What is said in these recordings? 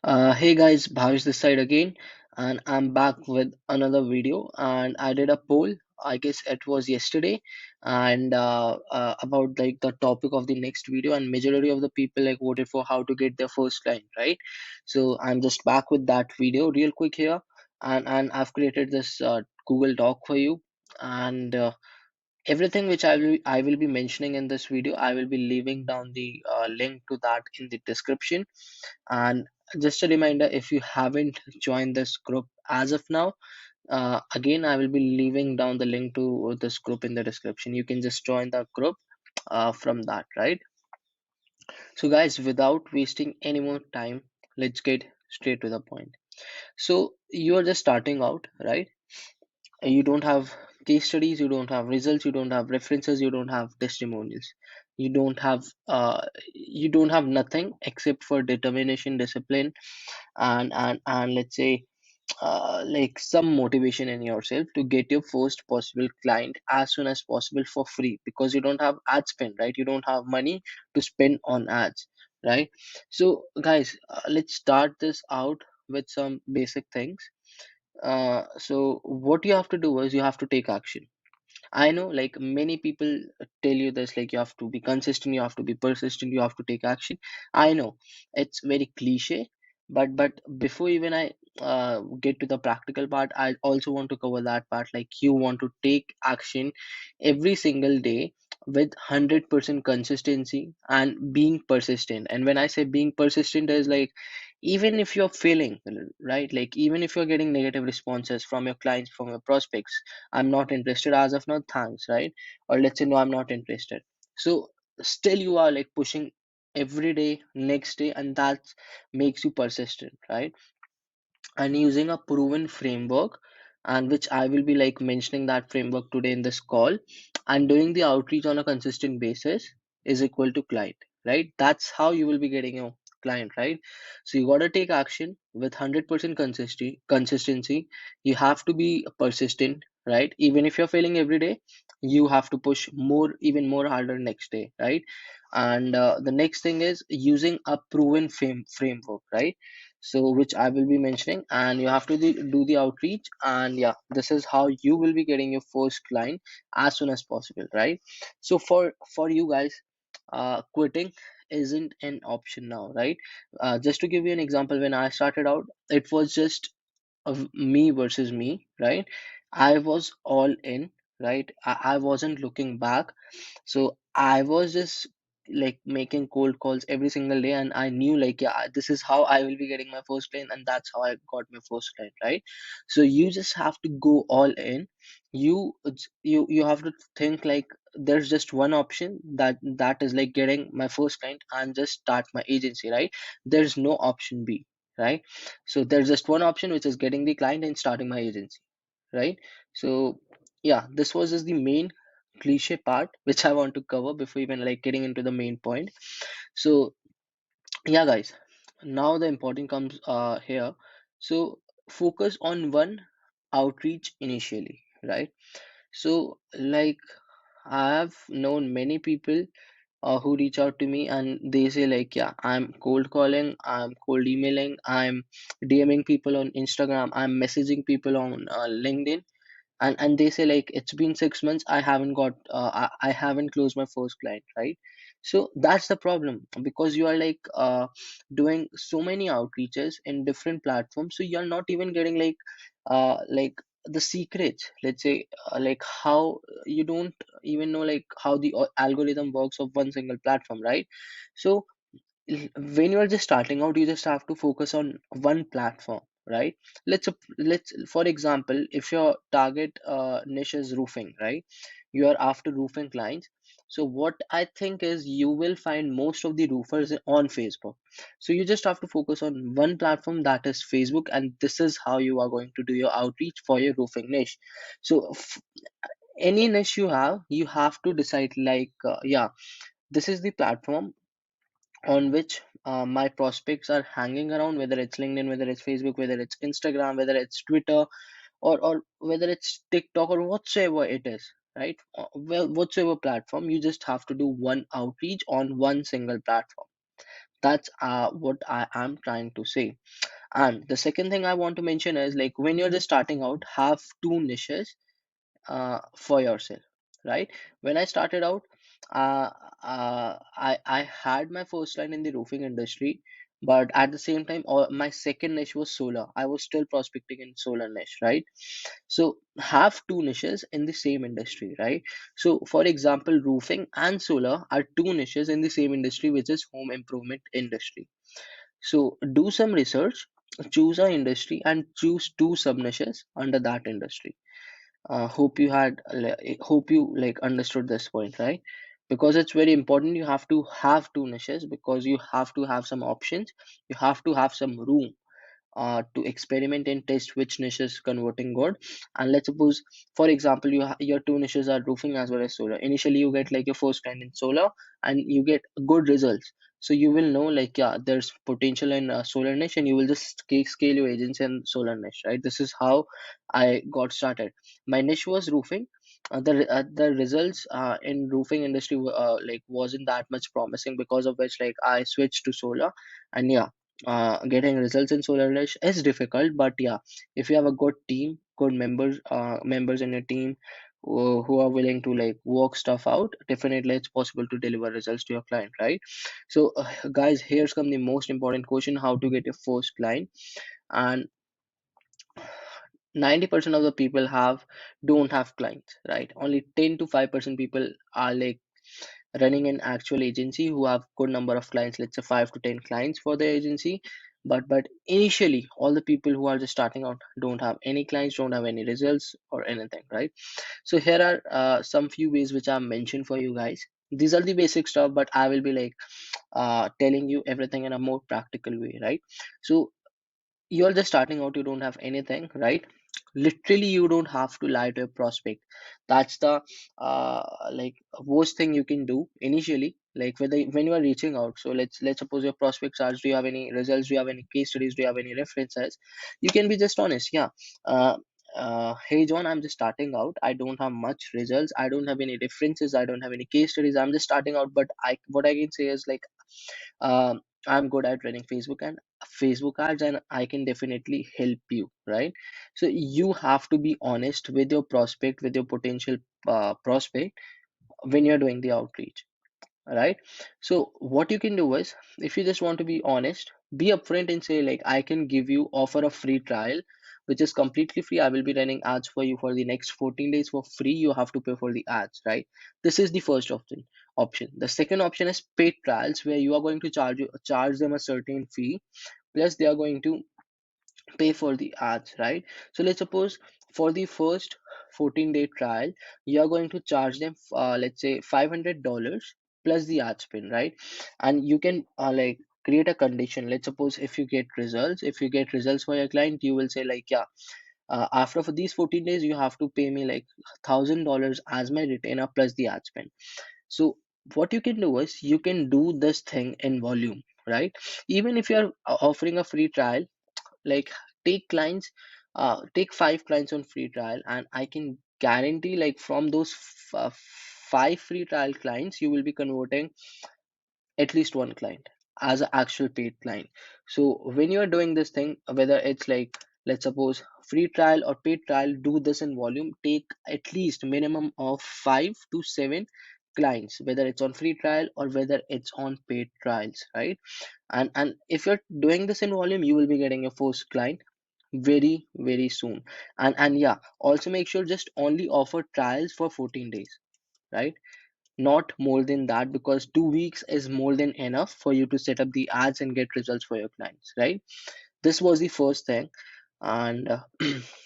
Hey guys, Bhavesh this side again, and I'm back with another video. And I did a poll, I guess it was yesterday, and about like the topic of the next video, and majority of the people like voted for how to get their first client, right? So I'm just back with that video real quick here, and I've created this Google Doc for you, and everything which I will be mentioning in this video, I will be leaving down the link to that in the description. And just a reminder, if you haven't joined this group as of now, again, I will be leaving down the link to this group in the description. You can just join the group from that, right? So, guys, without wasting any more time, let's get straight to the point. So, you are just starting out, right? You don't have case studies, you don't have results, you don't have references, you don't have testimonials, you don't have nothing except for determination, discipline, and let's say like some motivation in yourself to get your first possible client as soon as possible for free, because you don't have ad spend, right? You don't have money to spend on ads, right? So guys, let's start this out with some basic things. So what you have to do is you have to take action. I know, like, many people tell you this, like, you have to be consistent, you have to be persistent, you have to take action. I know it's very cliche, but before even I get to the practical part, I also want to cover that part. Like, you want to take action every single day with 100% consistency and being persistent. And when I say being persistent, is like, even if you're failing, right? Like, even if you're getting negative responses from your clients, from your prospects, I'm not interested as of now, thanks, right? Or let's say, no, I'm not interested. So still you are like pushing every day, next day, and that makes you persistent, right? And using a proven framework, and which I will be like mentioning that framework today in this call, and doing the outreach on a consistent basis is equal to client, right? That's how you will be getting your client, right? So you got to take action with 100% consistency. You have to be persistent, right? Even if you're failing every day, you have to push more, even more harder next day, right? And the next thing is using a proven framework, right? So which I will be mentioning, and you have to do the outreach, and yeah, this is how you will be getting your first client as soon as possible, right? So for you guys, quitting isn't an option now, right? Just to give you an example, when I started out, it was just of me versus me, right? I was all in, right? I wasn't looking back. So I was just like making cold calls every single day, and I knew, like, yeah, this is how I will be getting my first client, and that's how I got my first client, right? So you just have to go all in. You have to think like there's just one option, that is like getting my first client and just start my agency, right? There's no option B, right? So there's just one option, which is getting the client and starting my agency, right? So yeah, this was just the main cliche part which I want to cover before even like getting into the main point. So yeah, guys, now the important comes here. So focus on one outreach initially, right? So like, I have known many people who reach out to me, and they say like, yeah, I'm cold calling, I'm cold emailing, I'm DMing people on Instagram, I'm messaging people on LinkedIn, and they say like, it's been 6 months, I haven't got I haven't closed my first client, right? So that's the problem, because you are doing so many outreaches in different platforms, so you're not even getting like the secrets, let's say, like how you don't even know like how the algorithm works of one single platform, right? So when you're just starting out, you just have to focus on one platform, right? Let's for example, if your target niche is roofing, right? You are after roofing clients. So what I think is, you will find most of the roofers on Facebook. So you just have to focus on one platform, that is Facebook, and this is how you are going to do your outreach for your roofing niche. So any niche you have to decide like, yeah, this is the platform on which my prospects are hanging around, whether it's LinkedIn, whether it's Facebook, whether it's Instagram, whether it's Twitter, or whether it's TikTok, or whatsoever it is, right? Well, whatsoever platform, you just have to do one outreach on one single platform. That's what I am trying to say. And the second thing I want to mention is, like, when you're just starting out, have two niches for yourself, right? When I started out, uh, I had my first line in the roofing industry, but at the same time, my second niche was solar. I was still prospecting in solar niche, right? So have two niches in the same industry, right? So for example, roofing and solar are two niches in the same industry, which is home improvement industry. So do some research, choose a industry, and choose two sub niches under that industry. Hope you like understood this point, right? Because it's very important. You have to have two niches because you have to have some options. You have to have some room to experiment and test which niche is converting good. And let's suppose, for example, your two niches are roofing as well as solar. Initially you get like your first client in solar and you get good results, so you will know like, yeah, there's potential in solar niche, and you will just scale your agency in solar niche, right? This is how I got started. My niche was roofing. The results in roofing industry like wasn't that much promising, because of which like I switched to solar. And yeah, getting results in solar niche is difficult, but yeah, if you have a good team, good members in your team who are willing to like work stuff out, definitely it's possible to deliver results to your client, right? So guys, here's come the most important question: how to get your first client. And 90% of the people don't have clients, right? Only 10 to 5% people are like running an actual agency who have good number of clients, let's say 5 to 10 clients for the agency. But initially, all the people who are just starting out don't have any clients, don't have any results or anything, right? So here are some few ways which I mentioned for you guys. These are the basic stuff, but I will be like telling you everything in a more practical way, right? So you're just starting out, you don't have anything, right? Literally, you don't have to lie to a prospect. That's the like worst thing you can do initially, like whether when you are reaching out. So let's suppose your prospects asks, do you have any results, do you have any case studies, do you have any references? You can be just honest. Yeah, uh, hey John, I'm just starting out, I don't have much results, I don't have any references, I don't have any case studies, I'm just starting out, but I what I can say is like, I'm good at running Facebook ads, and I can definitely help you, right? So you have to be honest with your prospect, with your potential prospect, when you're doing the outreach, right? So what you can do is, if you just want to be honest, be upfront and say like, I can give you offer a free trial which is completely free. I will be running ads for you for the next 14 days for free. You have to pay for the ads, right? This is the first option. The second option is paid trials, where you are going to charge them a certain fee, plus they are going to pay for the ads, right? So let's suppose for the first 14-day trial, you are going to charge them, let's say $500 plus the ad spend, right? And you can like create a condition. Let's suppose if you get results for your client, you will say like, yeah, after for these 14 days, you have to pay me like $1,000 as my retainer plus the ad spend. So what you can do is, you can do this thing in volume, right? Even if you're offering a free trial, like take 5 clients on free trial, and I can guarantee like from those 5 free trial clients, you will be converting at least one client as an actual paid client. So when you are doing this thing, whether it's like, let's suppose, free trial or paid trial, do this in volume. Take at least minimum of 5 to 7 clients, whether it's on free trial or whether it's on paid trials, right? And if you're doing this in volume, you will be getting your first client very very soon. And yeah, also make sure just only offer trials for 14 days, right? Not more than that, because 2 weeks is more than enough for you to set up the ads and get results for your clients, right? This was the first thing. And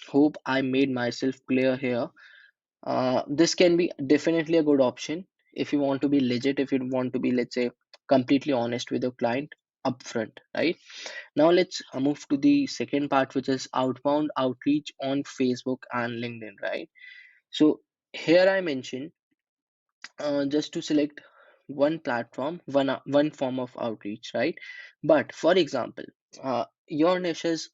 hope I made myself clear here. This can be definitely a good option if you want to be legit, if you want to be, let's say, completely honest with your client upfront, right? Now let's move to the second part, which is outbound outreach on Facebook and LinkedIn, right? So here I mentioned just to select one platform, one form of outreach, right? But for example, your niche is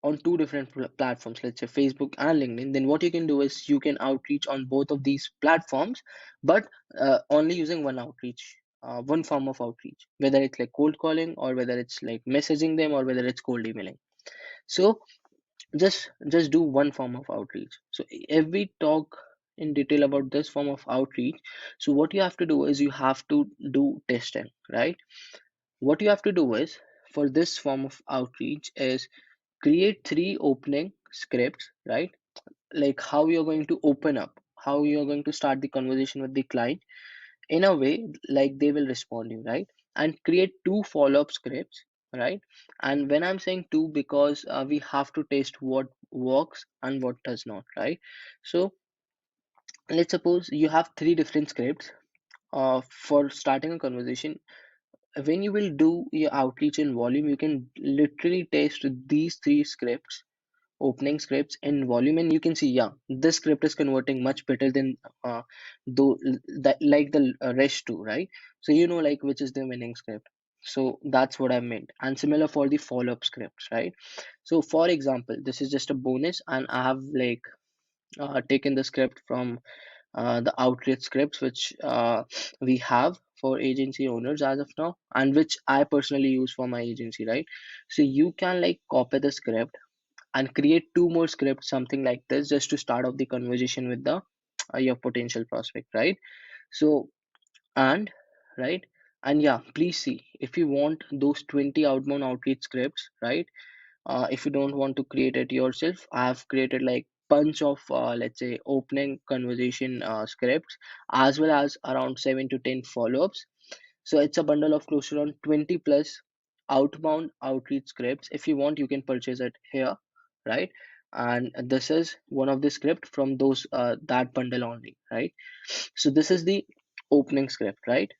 on two different platforms, let's say Facebook and LinkedIn. Then what you can do is, you can outreach on both of these platforms, but only using one outreach. one form of outreach, whether it's like cold calling or whether it's like messaging them or whether it's cold emailing. So just do one form of outreach. So if we talk in detail about this form of outreach, so what you have to do is you have to do testing, right? What you have to do is, for this form of outreach, is create three opening scripts, right? Like how you're going to open up, how you're going to start the conversation with the client in a way like they will respond you, right? And create two follow-up scripts, right? And when I'm saying two, because we have to test what works and what does not, right? So let's suppose you have three different scripts for starting a conversation. When you will do your outreach in volume, you can literally test these three scripts, opening scripts in volume, and you can see, yeah, this script is converting much better than though that like the rest two, right? So you know like which is the winning script. So that's what I meant. And similar for the follow-up scripts, right? So for example, this is just a bonus, and I have like taken the script from the outreach scripts which we have for agency owners as of now, and which I personally use for my agency, right? So you can like copy the script and create two more scripts, something like this, just to start off the conversation with the your potential prospect, right? So and right, and yeah, please see if you want those 20 outbound outreach scripts, right? If you don't want to create it yourself, I have created like bunch of let's say opening conversation scripts, as well as around 7 to 10 follow-ups. So it's a bundle of close to around 20 plus outbound outreach scripts. If you want, you can purchase it here, right? And this is one of the script from those that bundle only, right? So this is the opening script, right?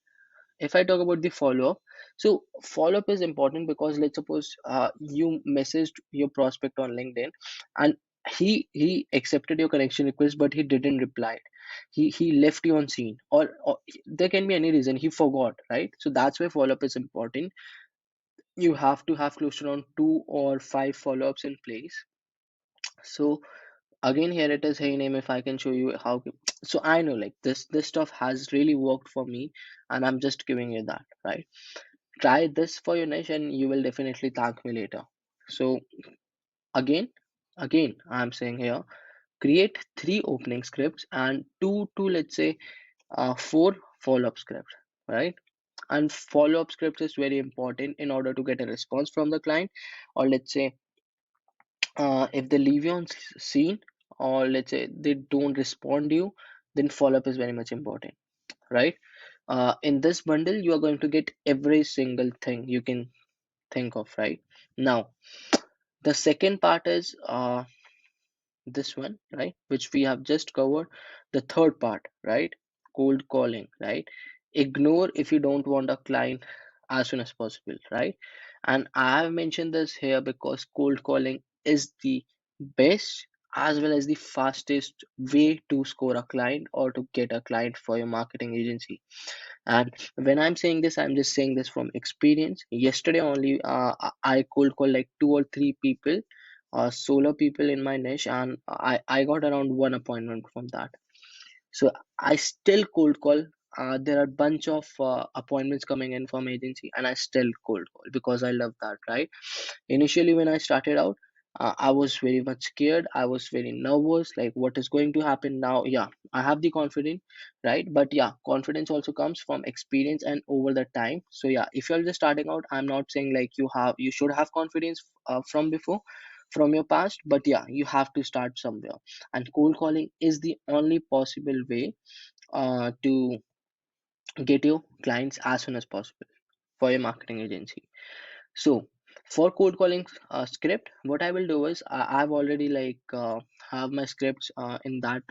If I talk about the follow-up, so follow-up is important because let's suppose you messaged your prospect on LinkedIn, and he accepted your connection request, but he didn't reply. He left you on scene, or there can be any reason he forgot, right? So that's why follow-up is important. You have to have close to around 2 or 5 follow-ups in place. So again, here it is. Hey name, if I can show you how. So I know like this stuff has really worked for me, and I'm just giving you that, right? Try this for your niche and you will definitely thank me later. So again, I'm saying here, create three opening scripts and two to let's say four follow-up scripts, right? And follow-up scripts is very important in order to get a response from the client, or let's say if they leave you on scene, or let's say they don't respond to you, then follow-up is very much important, right? In this bundle you are going to get every single thing you can think of, right? Now the second part is this one, right, which we have just covered. The third part, right, cold calling, right? Ignore if you don't want a client as soon as possible, right? And I have mentioned this here because cold calling is the best as well as the fastest way to score a client or to get a client for your marketing agency. And when I'm saying this, I'm just saying this from experience. Yesterday only, I cold call like 2 or 3 people, solo people in my niche, and I got around one appointment from that. So I still cold call. There are bunch of appointments coming in from agency, and I still cold call because I love that, right? Initially, when I started out, I was very much scared. I was very nervous, like what is going to happen now. Yeah, I have the confidence, right? But yeah, confidence also comes from experience and over the time. So yeah, if you're just starting out, I'm not saying like you should have confidence from before, from your past, but yeah, you have to start somewhere. And cold calling is the only possible way to get your clients as soon as possible for your marketing agency. So for cold calling script, what I will do is I've already like have my scripts in that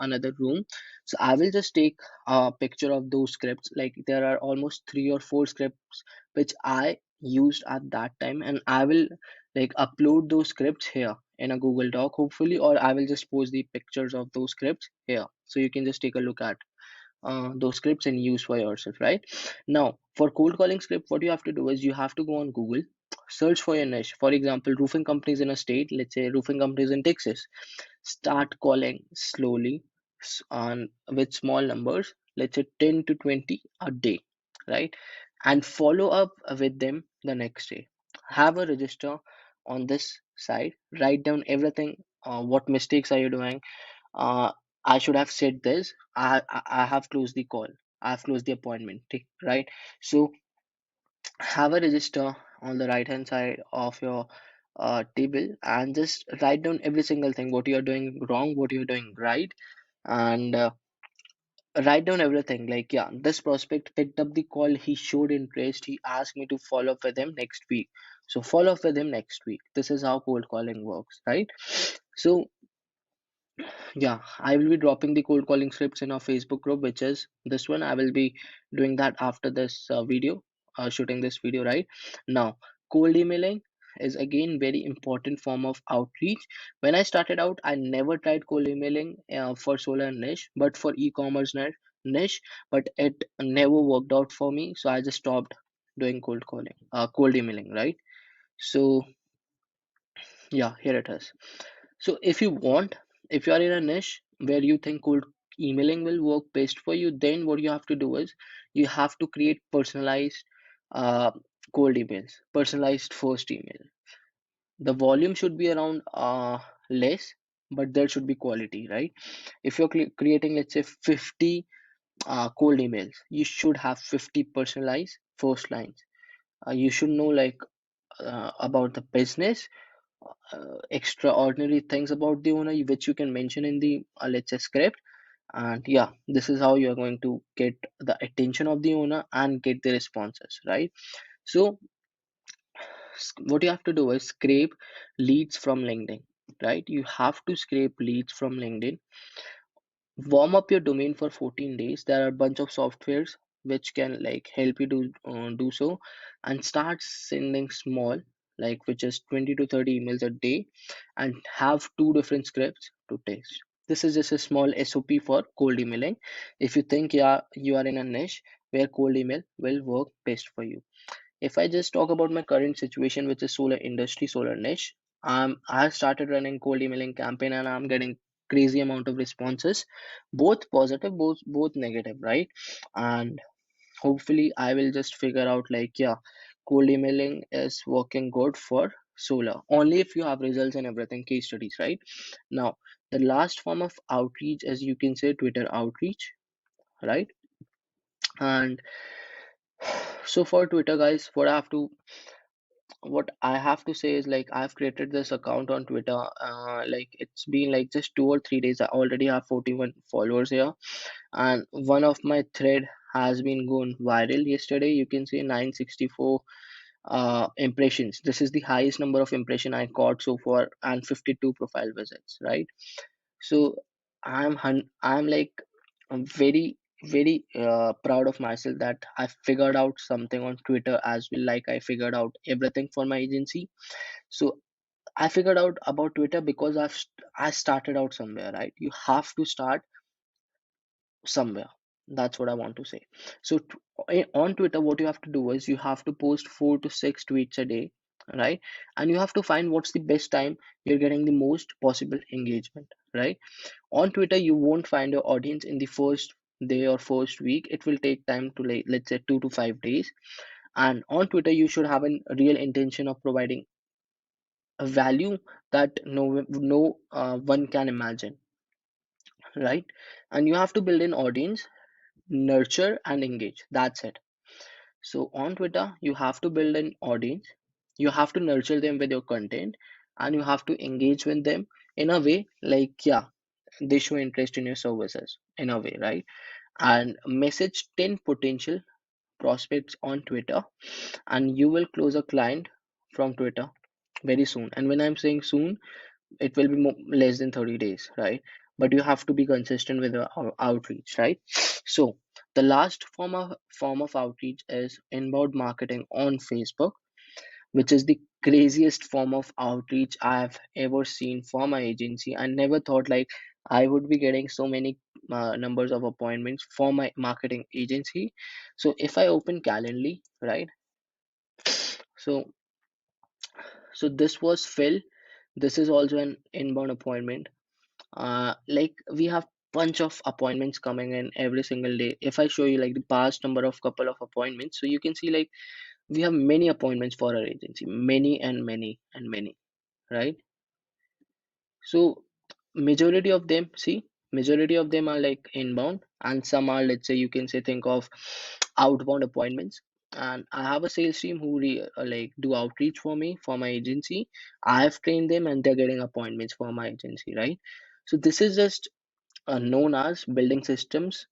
another room. So I will just take a picture of those scripts. Like there are almost 3 or 4 scripts which I used at that time, and I will like upload those scripts here in a Google Doc hopefully, or I will just post the pictures of those scripts here so you can just take a look at those scripts and use for yourself, right? Now for cold calling script, what you have to do is you have to go on Google, search for your niche. For example, roofing companies in a state, let's say roofing companies in Texas, start calling slowly, on with small numbers, let's say 10 to 20 a day, right? And follow up with them the next day. Have a register on this side, write down everything. What mistakes are you doing? uh, I should have said this. I have closed the call. I have closed the appointment, right? So have a register on the right hand side of your table and just write down every single thing, what you're doing wrong, what you're doing right, and write down everything. Like, yeah, this prospect picked up the call, he showed interest, he asked me to follow up with him next week. So follow up with him next week. This is how cold calling works, right? So yeah, I will be dropping the cold calling scripts in our Facebook group, which is this one. I will be doing that after this video, shooting this video right now. Cold emailing is again very important form of outreach. When I started out, I never tried cold emailing for solar niche, but for e-commerce niche, but it never worked out for me. So I just stopped doing cold calling, cold emailing, right? So yeah, here it is. So if you are in a niche where you think cold emailing will work best for you, then what you have to do is you have to create personalized uh, cold emails, personalized first email. The volume should be around less, but there should be quality, right? If you're creating, let's say, 50 cold emails, you should have 50 personalized first lines. You should know like about the business, extraordinary things about the owner which you can mention in the let's say script. And yeah, this is how you're going to get the attention of the owner and get the responses, right? So what you have to do is scrape leads from LinkedIn, right? You have to scrape leads from LinkedIn. Warm up your domain for 14 days. There are a bunch of softwares which can like help you do so, and start sending small, like which is 20 to 30 emails a day, and have two different scripts to test. This is just a small SOP for cold emailing. If you think, yeah, you are in a niche where cold email will work best for you. If I just talk about my current situation, which is solar industry, solar niche, I started running cold emailing campaign and I'm getting crazy amount of responses, both positive, both negative, right? And hopefully I will just figure out like, yeah, cold emailing is working good for solar only if you have results and everything, case studies, right? Now, the last form of outreach, as you can say, Twitter outreach, right? And so for Twitter, guys, what I have to say is like I've created this account on Twitter. Like it's been like just 2 or 3 days. I already have 41 followers here, and one of my thread has been going viral yesterday. You can see 964 impressions. This is the highest number of impression I got so far, and 52 profile visits. Right. So I'm like I'm very proud of myself that I figured out something on Twitter as well. Like I figured out everything for my agency. So I figured out about Twitter because I started out somewhere, right? You have to start somewhere. That's what I want to say. So on Twitter, what you have to do is you have to post 4 to 6 tweets a day, right? And you have to find what's the best time you're getting the most possible engagement, right? On Twitter, you won't find your audience in the first day or first week. It will take time to, like, let's say, 2 to 5 days. And on Twitter, you should have a real intention of providing a value that no one can imagine, right? And you have to build an audience, nurture and engage. That's it. So on Twitter, you have to build an audience, you have to nurture them with your content, and you have to engage with them in a way like, yeah, they show interest in your services in a way, right? And message 10 potential prospects on Twitter, and you will close a client from Twitter very soon. And when I'm saying soon, it will be less than 30 days, right? But you have to be consistent with the outreach, right? So the last form of outreach is inbound marketing on Facebook, which is the craziest form of outreach I've ever seen for my agency. I never thought like I would be getting so many numbers of appointments for my marketing agency. So if I open Calendly, right? So this was Phil. This is also an inbound appointment. Like we have bunch of appointments coming in every single day. If I show you like the past number of couple of appointments, so you can see like we have many appointments for our agency, many and many and many, right? So majority of them, see, majority of them are like inbound, and some are, let's say, you can say, think of outbound appointments. And I have a sales team who like do outreach for me for my agency. I have trained them and they're getting appointments for my agency, right? So this is just known as building systems,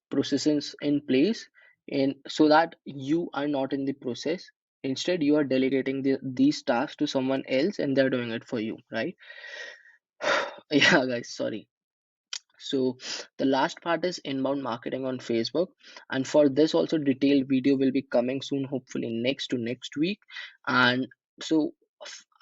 processes in place, in so that you are not in the process. Instead, you are delegating these tasks to someone else and they're doing it for you, right? Yeah, guys, sorry. So the last part is inbound marketing on Facebook, and for this also detailed video will be coming soon, hopefully next to next week. And so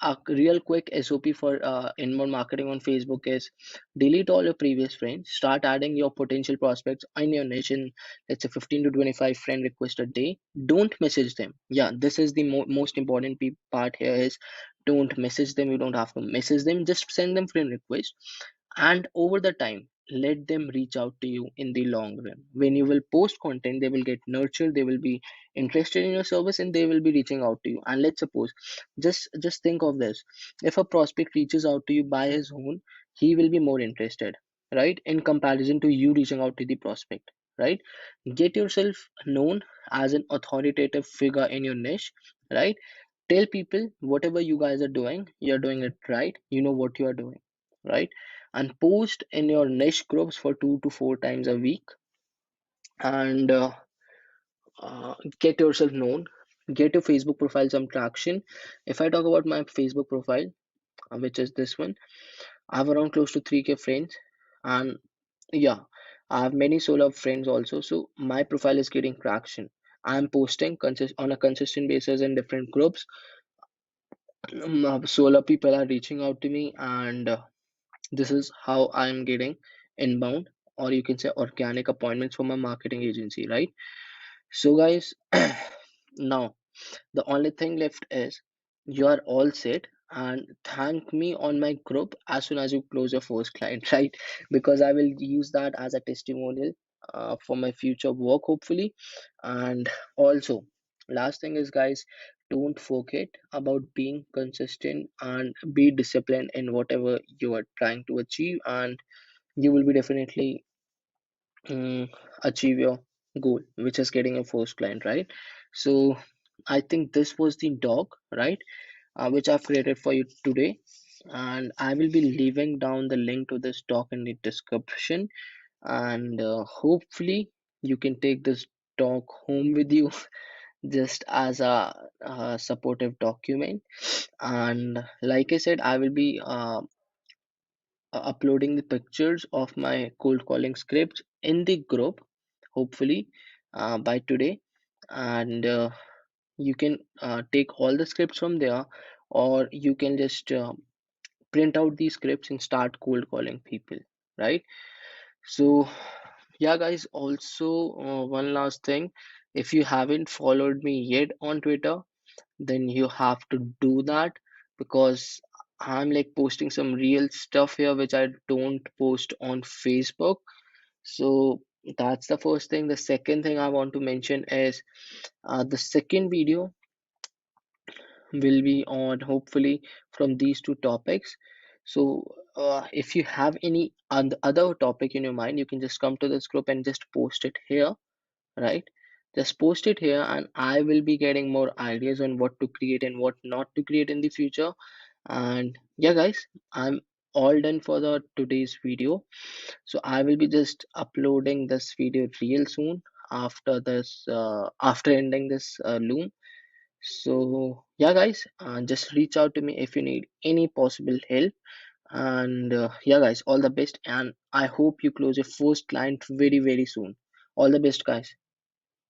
a real quick SOP for inbound marketing on Facebook is delete all your previous friends, start adding your potential prospects in your niche in, let's say, 15 to 25 friend requests a day. Don't message them. Yeah, this is the most important part here is don't message them. You don't have to message them, just send them friend requests. And over the time, let them reach out to you in the long run. When you will post content, they will get nurtured, they will be interested in your service, and they will be reaching out to you. And let's suppose, just think of this: if a prospect reaches out to you by his own, he will be more interested, right, in comparison to you reaching out to the prospect, right? Get yourself known as an authoritative figure in your niche, right? Tell people whatever you guys are doing, you're doing it right, you know what you are doing, right? And post in your niche groups for 2 to 4 times a week. And get yourself known, get your Facebook profile some traction. If I talk about my Facebook profile, which is this one, I have around close to 3K friends. And yeah, I have many solo friends also, so my profile is getting traction. I'm posting on a consistent basis in different groups. Solar people are reaching out to me, and this is how I'm getting inbound, or you can say organic appointments from my marketing agency, right? So, guys, now the only thing left is you are all set, and thank me on my group as soon as you close your first client, right? Because I will use that as a testimonial for my future work, hopefully. And also, last thing is, guys, don't forget about being consistent and be disciplined in whatever you are trying to achieve, and you will be definitely mm, achieve your goal, which is getting a first client, right? So I think this was the doc, right, which I've created for you today, and I will be leaving down the link to this doc in the description. And hopefully you can take this doc home with you just as a supportive document. And like I said, I will be uploading the pictures of my cold calling scripts in the group, hopefully by today. And you can take all the scripts from there, or you can just print out these scripts and start cold calling people, right? So yeah, guys, also one last thing: if you haven't followed me yet on Twitter, then you have to do that, because I'm like posting some real stuff here which I don't post on Facebook. So that's the first thing. The second thing I want to mention is the second video will be on, hopefully, from these two topics. So if you have any other topic in your mind, you can just come to this group and just post it here, right? Just post it here, and I will be getting more ideas on what to create and what not to create in the future. And yeah, guys, I'm all done for the today's video. So I will be just uploading this video real soon after this after ending this loom. So yeah, guys, just reach out to me if you need any possible help. And yeah, guys, all the best, and I hope you close your first client very, very soon. All the best, guys.